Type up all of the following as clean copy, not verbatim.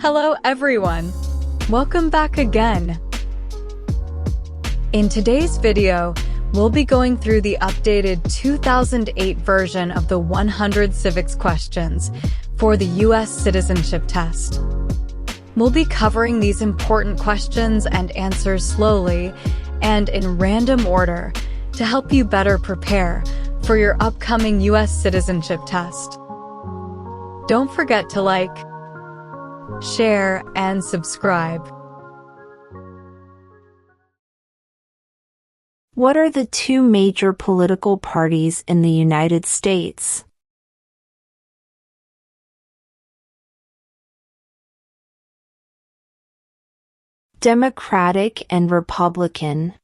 Hello everyone! Welcome back again! In today's video, we'll be going through the updated 2008 version of the 100 civics questions for the U.S. Citizenship Test. We'll be covering these important questions and answers slowly and in random order to help you better prepare for your upcoming U.S. Citizenship Test. Don't forget to like, share, and subscribe. What are the two major political parties in the United States? Democratic and Republican.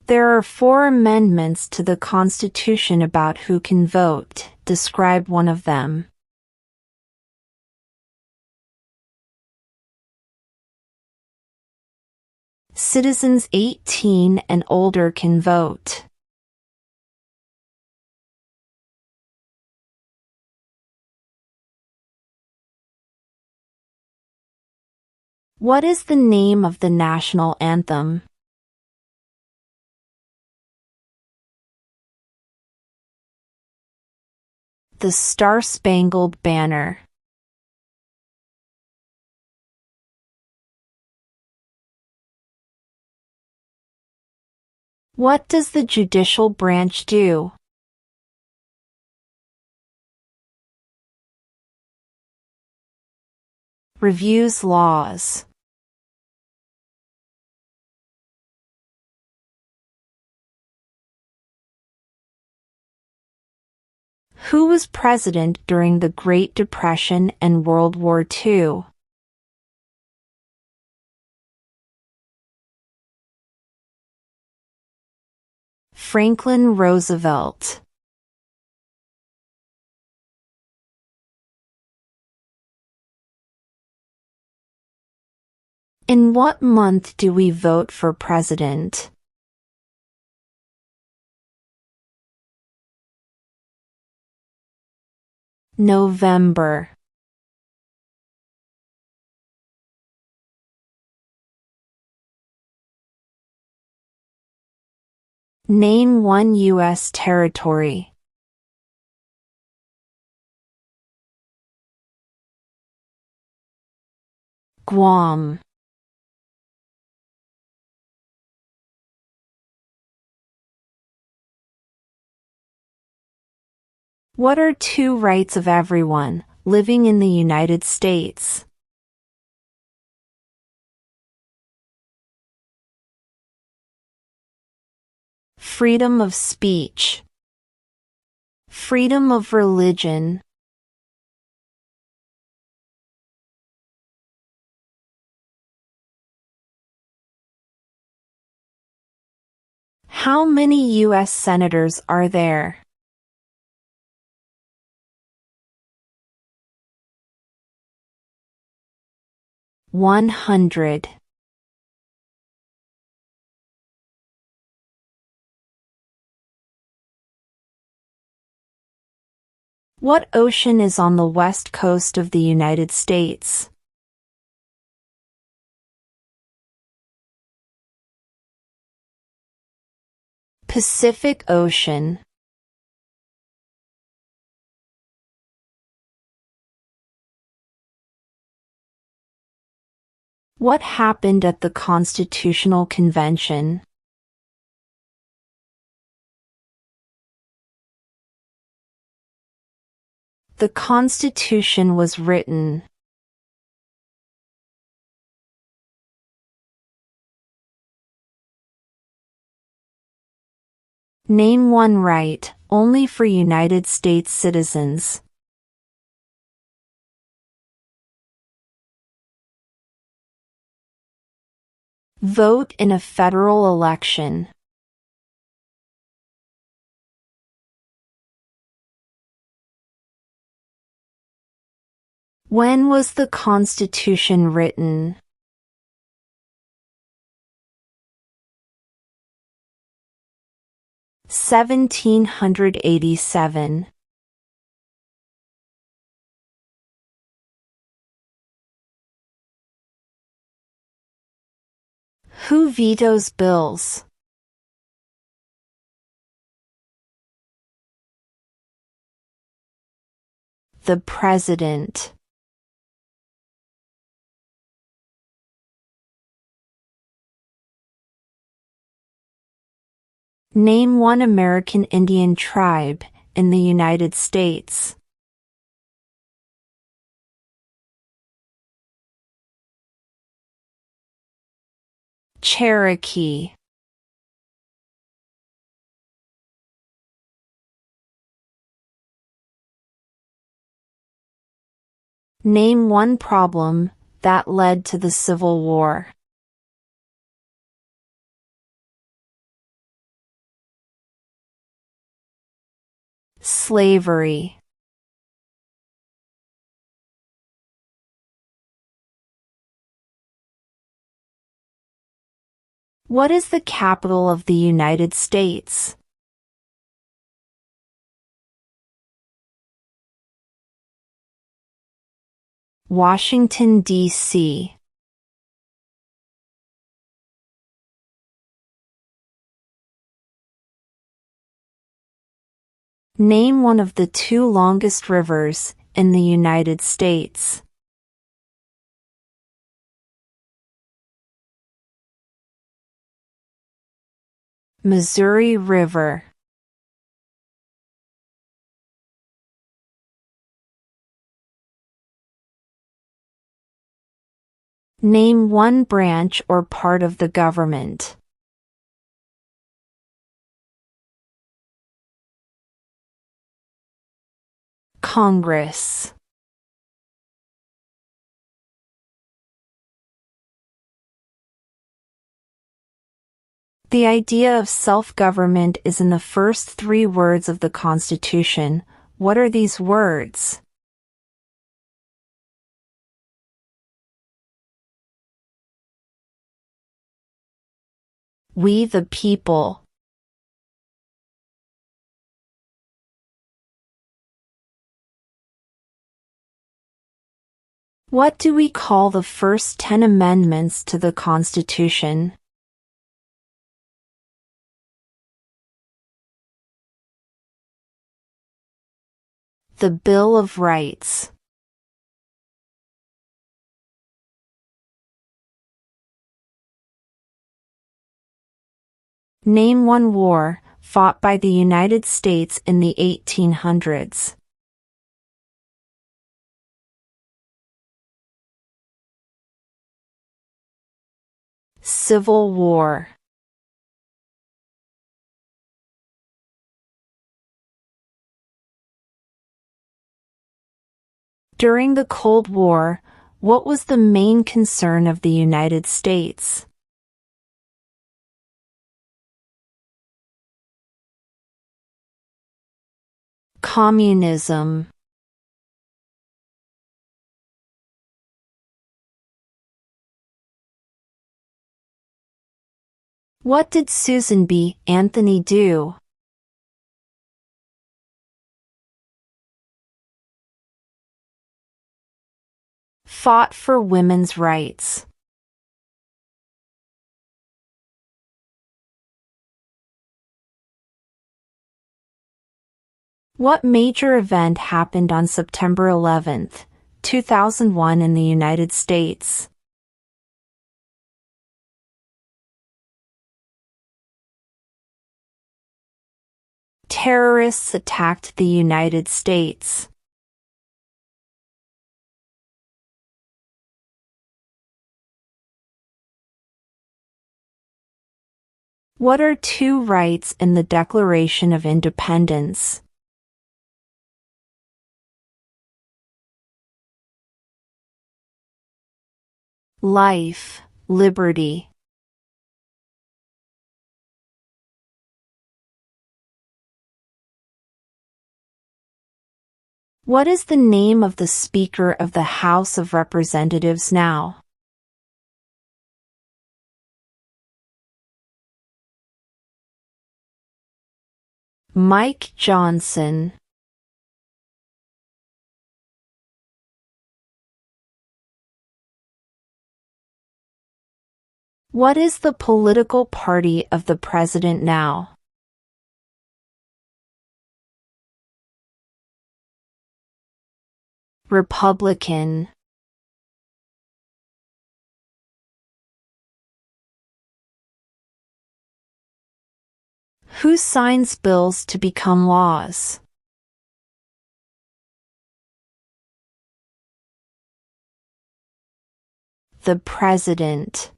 There are 4 amendments to the Constitution about who can vote. Describe one of them. Citizens 18 and older can vote. What is the name of the national anthem? The Star-Spangled Banner. What does the judicial branch do? Reviews laws. Who was president during the Great Depression and World War II? Franklin Roosevelt. In what month do we vote for president? November. Name one U.S. territory. Guam. What are 2 rights of everyone living in the United States? Freedom of speech. Freedom of religion. How many U.S. senators are there? $100. What ocean is on the west coast of the United States? Pacific Ocean. What happened at the Constitutional Convention? The Constitution was written. Name one right, only for United States citizens. Vote in a federal election. When was the Constitution written? 1787. Who vetoes bills? The President. Name one American Indian tribe in the United States. Cherokee. Name one problem that led to the Civil War. Slavery. What is the capital of the United States? Washington, D.C. Name one of the two longest rivers in the United States. Missouri River. Name one branch or part of the government. Congress. The idea of self-government is in the first 3 words of the Constitution. What are these words? We the people. What do we call the first 10 amendments to the Constitution? The Bill of Rights. Name one war fought by the United States in the 1800s. Civil War. During the Cold War, what was the main concern of the United States? Communism. What did Susan B. Anthony do? Fought for women's rights. What major event happened on September 11, 2001 in the United States? Terrorists attacked the United States. What are 2 rights in the Declaration of Independence? Life, liberty. What is the name of the Speaker of the House of Representatives now? Mike Johnson. What is the political party of the president now? Republican. Who signs bills to become laws? The president.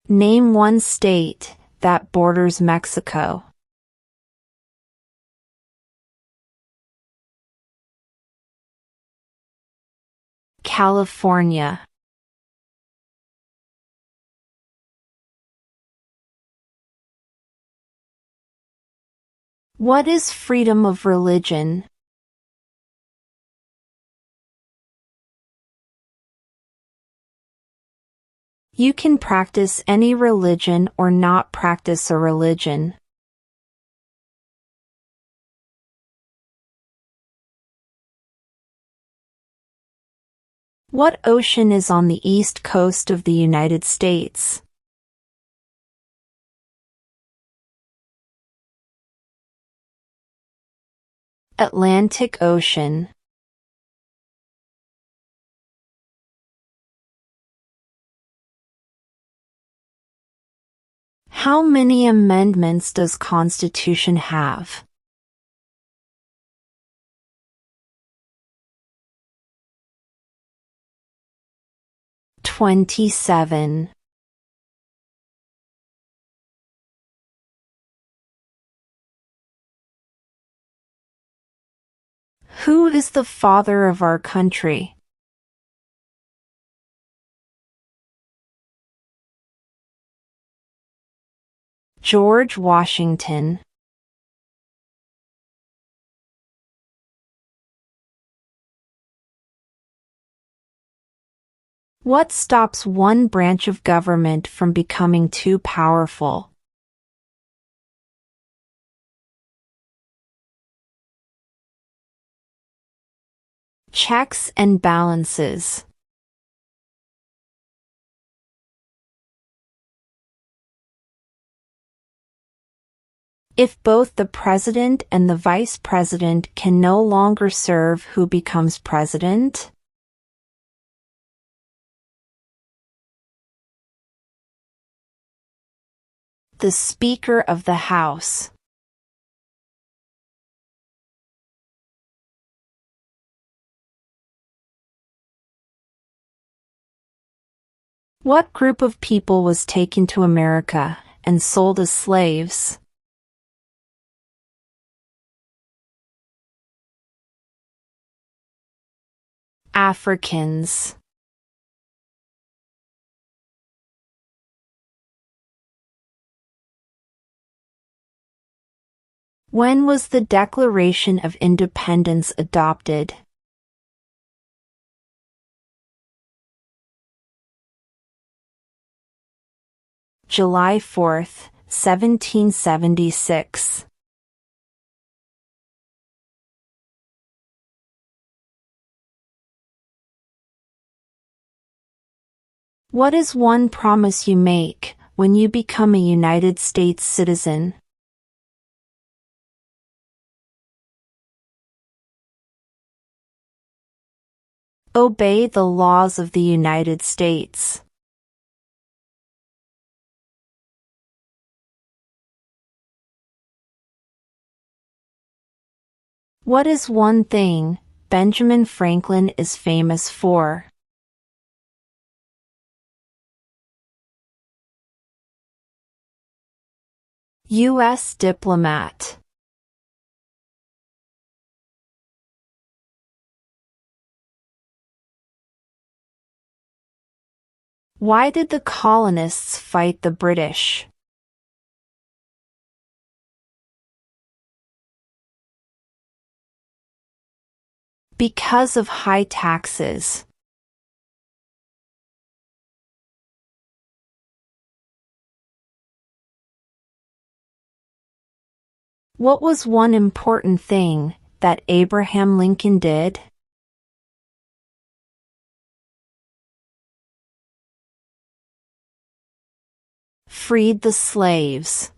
Name one state that borders Mexico. California. What is freedom of religion? You can practice any religion or not practice a religion. What ocean is on the east coast of the United States? Atlantic Ocean. How many amendments does Constitution have? "27. Who is the father of our country? George Washington. What stops one branch of government from becoming too powerful? Checks and balances. If both the president and the vice president can no longer serve, who becomes president? The Speaker of the House. What group of people was taken to America and sold as slaves? Africans. When was the Declaration of Independence adopted? July 4, 1776. What is one promise you make when you become a United States citizen? Obey the laws of the United States. What is one thing Benjamin Franklin is famous for? U.S. diplomat. Why did the colonists fight the British? Because of high taxes. What was one important thing that Abraham Lincoln did? Freed the slaves.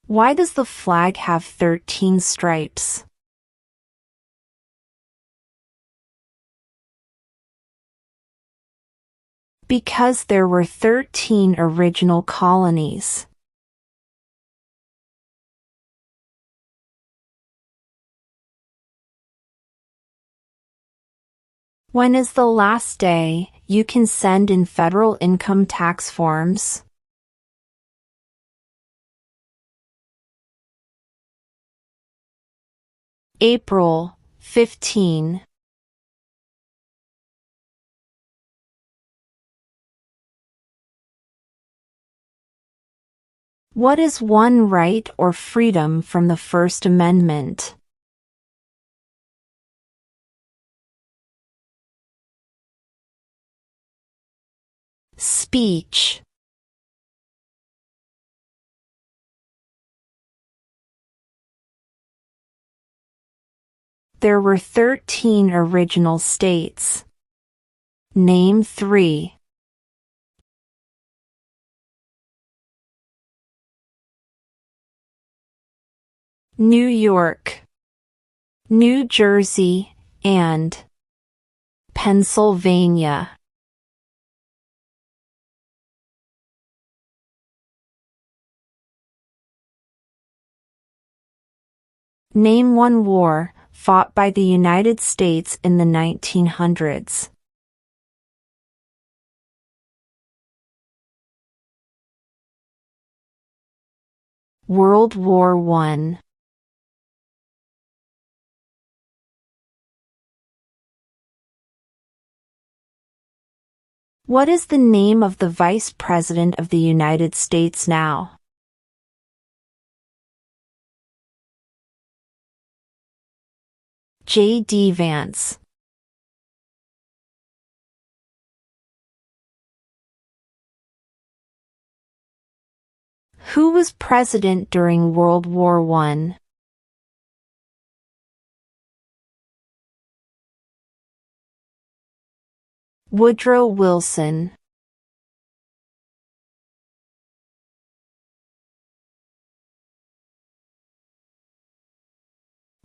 Why does the flag have 13 stripes? Because there were 13 original colonies. When is the last day you can send in federal income tax forms? April 15. What is one right or freedom from the First Amendment? Speech. There were 13 original states. Name 3. New York, New Jersey, and Pennsylvania. Name one war fought by the United States in the 1900s. World War I. What is the name of the Vice President of the United States now? J.D. Vance. Who was president during World War I? Woodrow Wilson.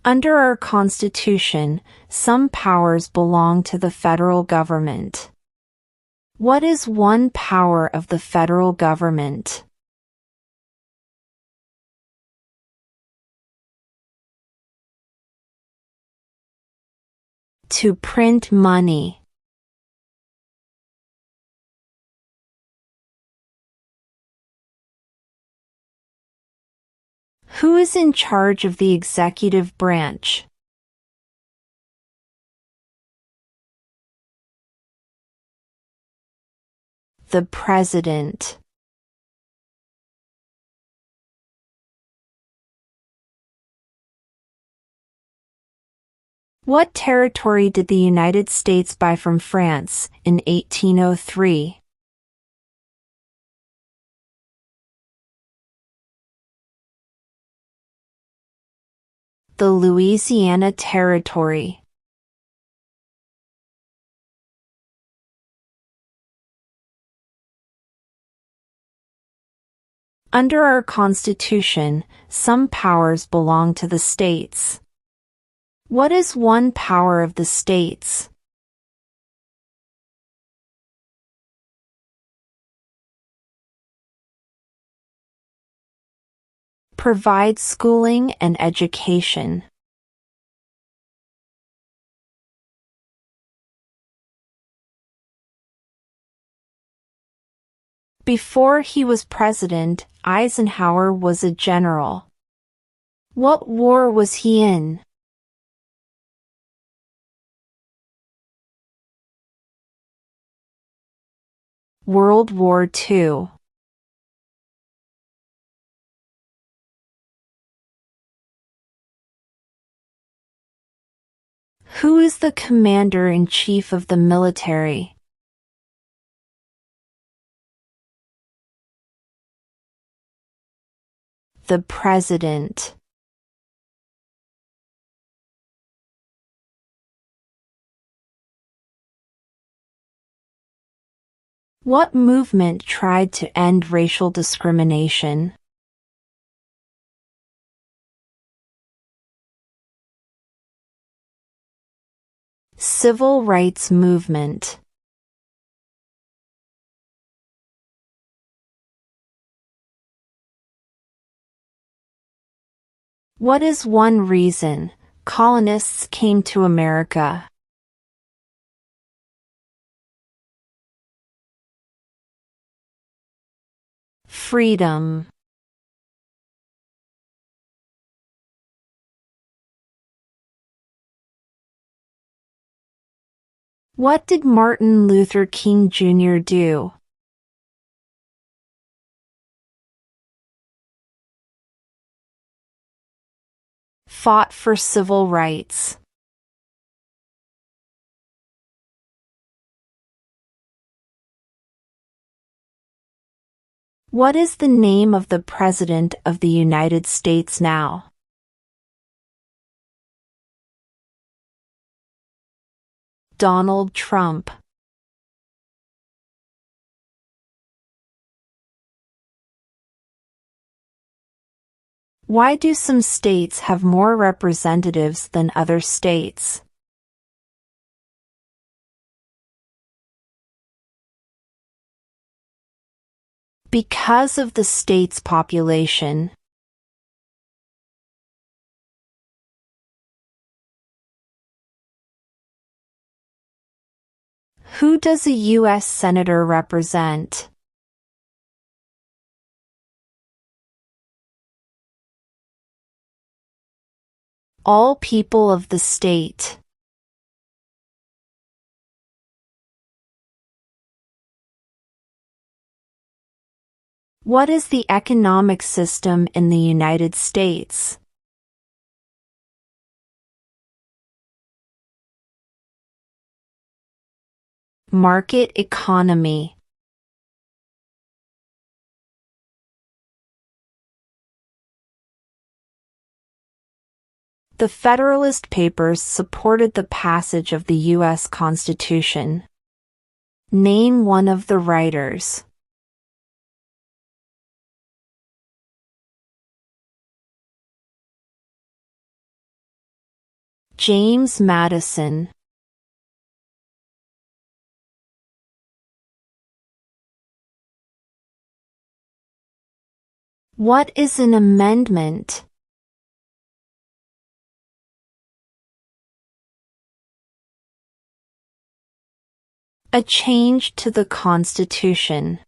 Under our Constitution, some powers belong to the federal government. What is one power of the federal government? To print money. Who is in charge of the executive branch? The President. What territory did the United States buy from France in 1803? The Louisiana Territory. Under our Constitution, some powers belong to the states. What is one power of the states? Provide schooling and education. Before he was president, Eisenhower was a general. What war was he in? World War II. Who is the commander-in-chief of the military? The President. What movement tried to end racial discrimination? Civil rights movement. What is one reason colonists came to America? Freedom. What did Martin Luther King Jr. do? Fought for civil rights. What is the name of the President of the United States now? Donald Trump. Why do some states have more representatives than other states? Because of the state's population. Who does a U.S. Senator represent? All people of the state. What is the economic system in the United States? Market economy. The Federalist Papers supported the passage of the U.S. Constitution. Name one of the writers. James Madison. What is an amendment? A change to the Constitution.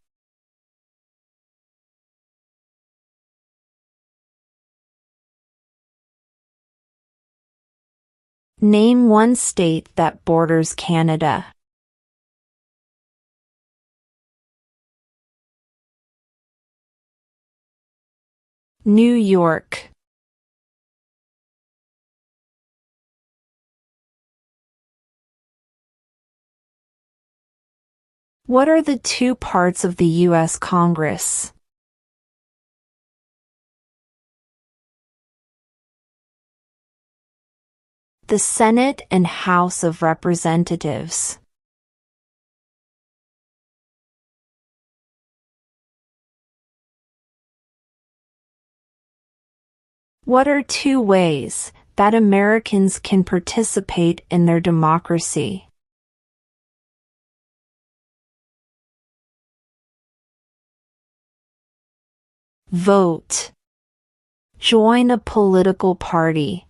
Name one state that borders Canada. New York. What are the two parts of the U.S. Congress? The Senate and House of Representatives. What are two ways that Americans can participate in their democracy? Vote. Join a political party.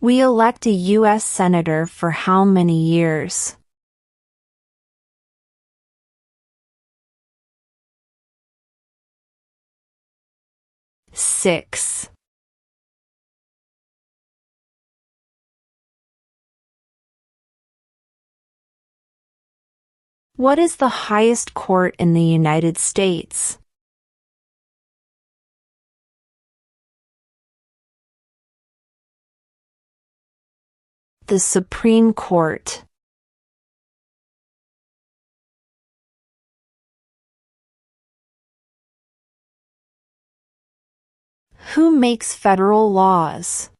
We elect a U.S. Senator for how many years? 6. What is the highest court in the United States? The Supreme Court. Who makes federal laws?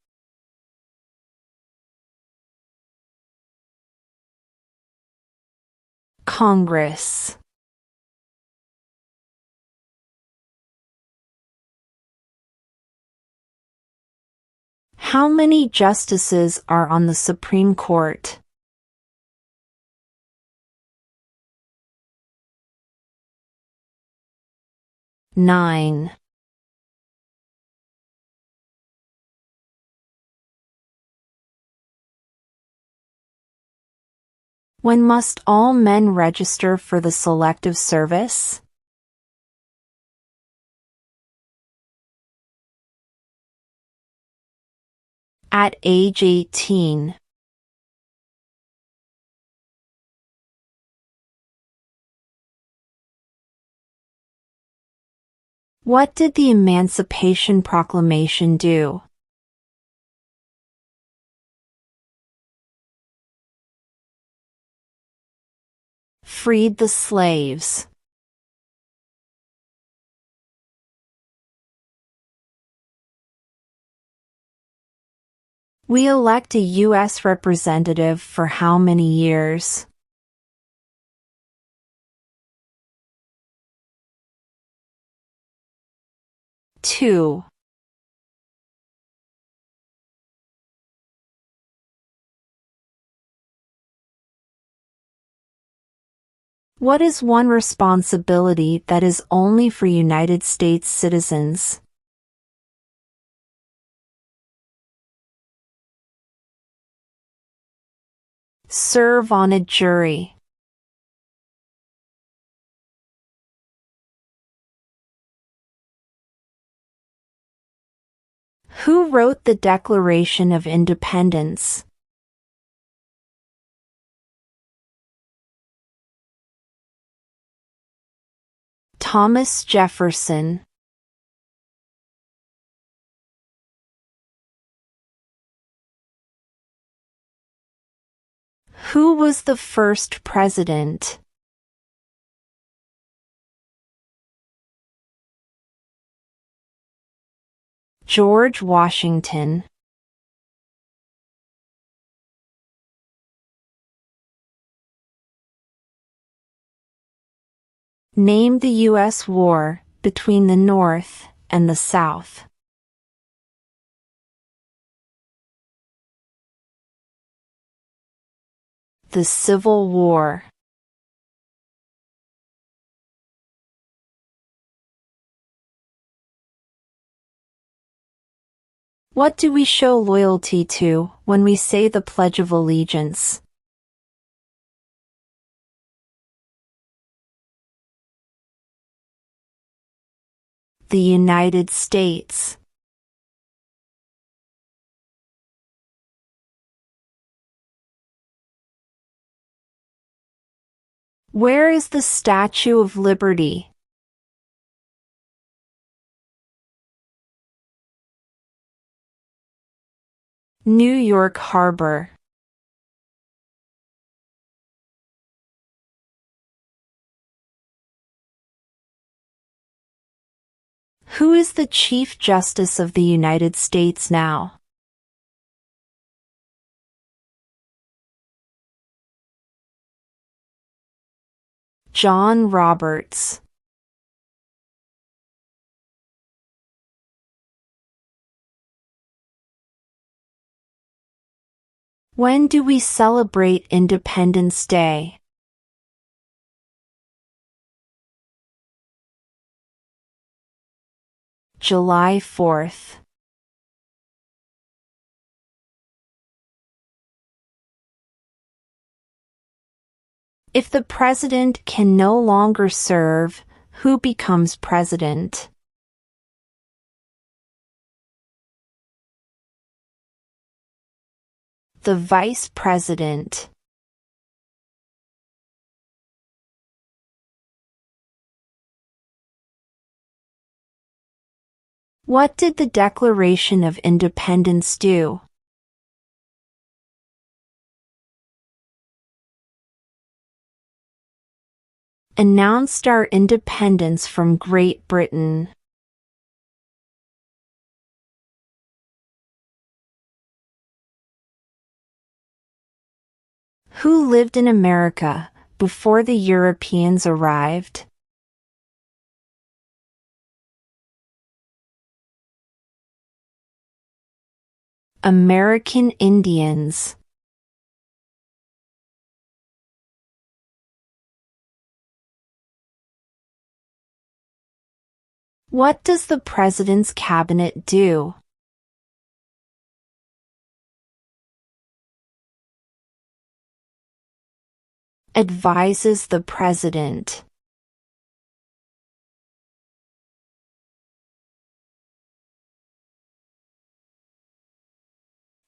Congress. How many justices are on the Supreme Court? Nine. When must all men register for the Selective Service? At age 18. What did the Emancipation Proclamation do? Freed the slaves. We elect a U.S. representative for how many years? Two. What is one responsibility that is only for United States citizens? Serve on a jury. Who wrote the Declaration of Independence? Thomas Jefferson. Who was the first president? George Washington. Name the U.S. war between the North and the South. The Civil War. What do we show loyalty to when we say the Pledge of Allegiance? The United States. Where is the Statue of Liberty? New York Harbor. Who is the Chief Justice of the United States now? John Roberts. When do we celebrate Independence Day? July 4th. If the president can no longer serve, who becomes president? The vice president. What did the Declaration of Independence do? Announced our independence from Great Britain. Who lived in America before the Europeans arrived? American Indians. What does the President's Cabinet do? Advises the President.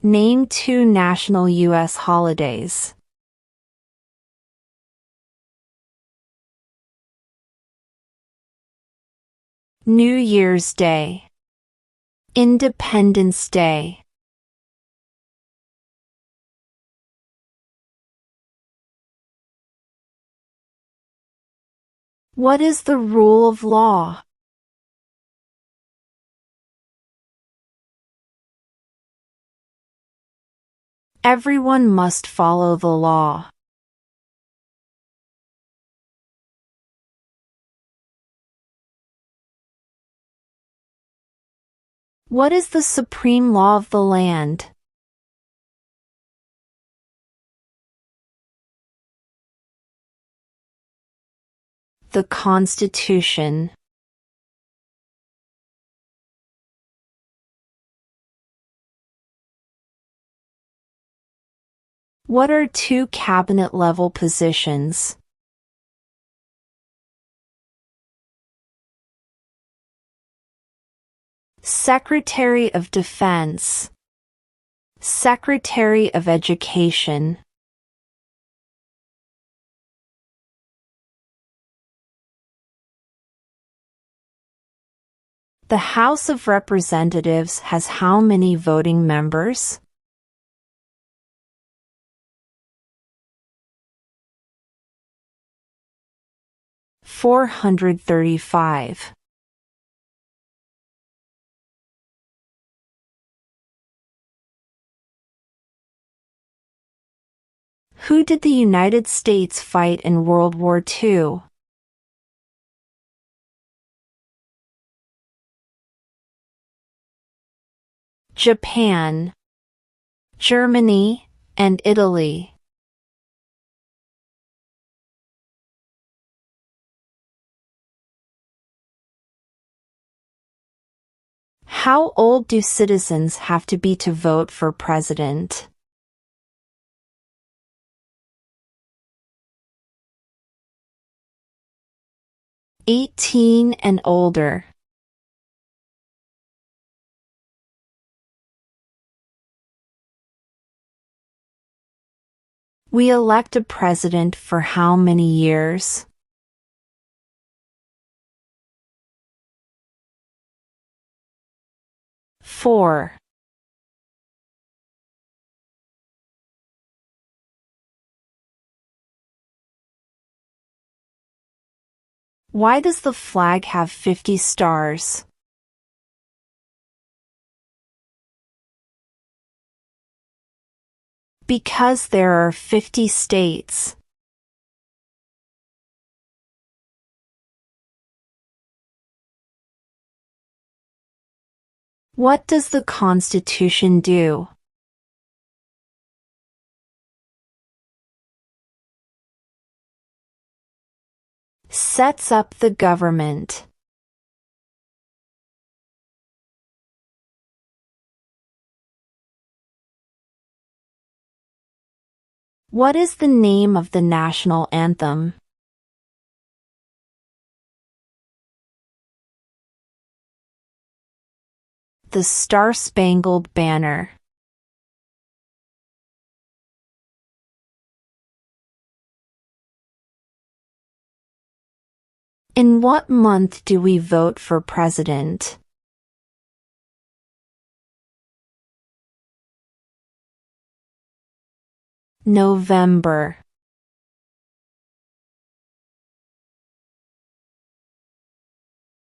Name 2 national U.S. holidays. New Year's Day. Independence Day. What is the rule of law? Everyone must follow the law. What is the supreme law of the land? The Constitution. What are 2 cabinet-level positions? Secretary of Defense. Secretary of Education. The House of Representatives has how many voting members? $435. Who did the United States fight in World War II? Japan, Germany, and Italy. How old do citizens have to be to vote for president? "18 and older." We elect a president for how many years? Four. Why does the flag have 50 stars? Because there are 50 states. What does the Constitution do? Sets up the government. What is the name of the national anthem? The Star-Spangled Banner. In what month do we vote for president? November.